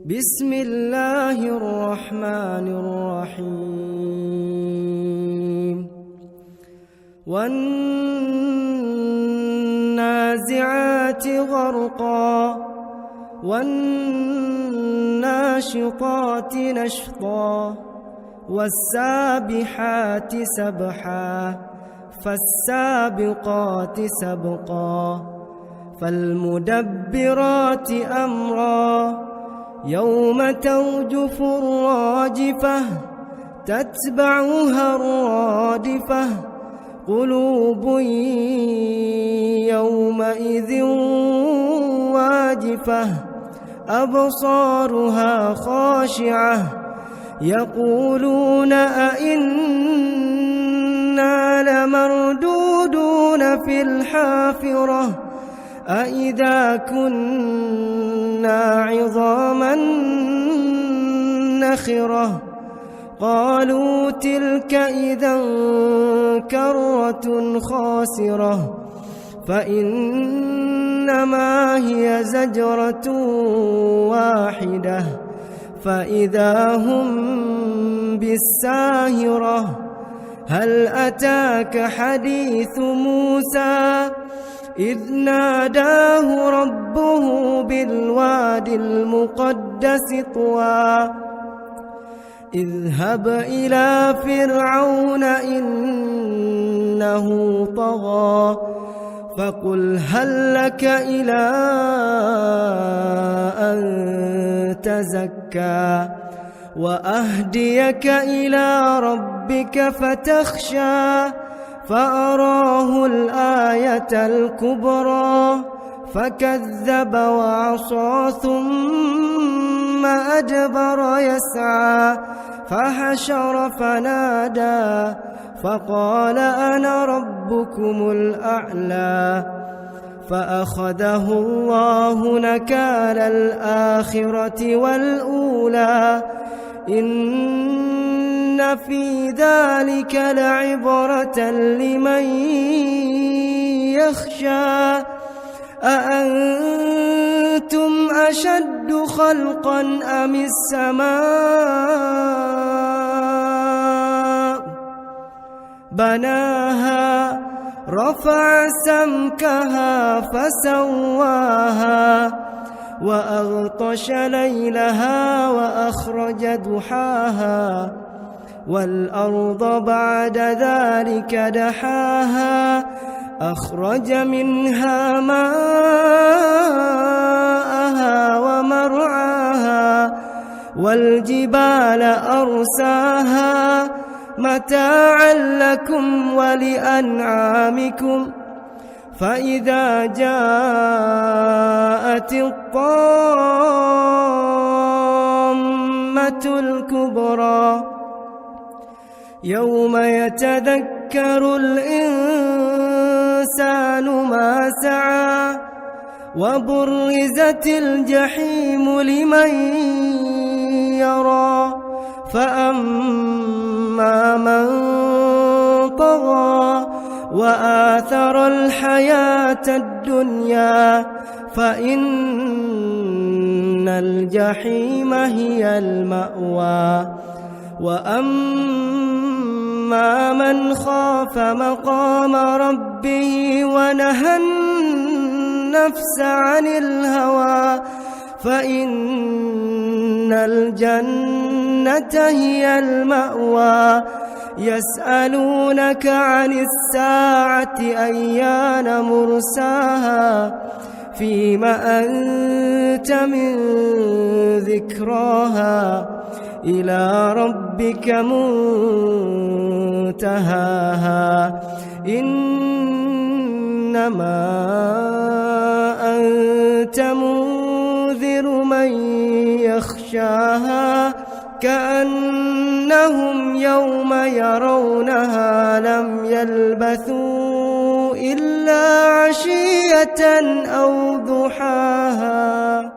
بسم الله الرحمن الرحيم والنازعات غرقا والناشطات نشطا والسابحات سبحا فالسابقات سبقا فالمدبرات أمرا يوم ترجف الراجفة تتبعها الرادفة قلوب يومئذ واجفة أبصارها خاشعة يقولون أئنا لمردودون في الحافرة أئذا كنا عظاما نخرة قالوا تلك إذا كرة خاسرة فإنما هي زجرة واحدة فإذا هم بالساهرة هل أتاك حديث موسى إذ ناداه ربه بالواد المقدس طوى اذهب إلى فرعون إنه طغى فقل هل لك إلى أن تزكى وأهديك إلى ربك فتخشى فأراه الآية الكبرى فكذب وعصى ثم أدبر يسعى فحشر فنادى فقال أنا ربكم الأعلى فأخذه الله نكال الآخرة والأولى إن في ذلك لعبرة لمن يخشى أأنتم أشد خلقا أم السماء بناها رفع سمكها فسواها وأغطش ليلها وأخرج ضحاها والأرض بعد ذلك دحاها أخرج منها ماءها ومرعاها والجبال أرساها متاعا لكم ولأنعامكم فإذا جاءت الطامة الكبرى يوم يتذكر الإنسان ما سعى وبرزت الجحيم لمن يرى فأما من طغى وآثر الحياة الدنيا فإن الجحيم هي المأوى وأما من خاف مقام ربه ونهى النفس عن الهوى فإن الجنة هي المأوى يسألونك عن الساعة أيان مرساها فيم أنت من ذكراها إلى ربك منتهاها إنما أنت منذر من يخشاها كأنهم يوم يرونها لم يلبثوا إلا عشية أو ضحاها.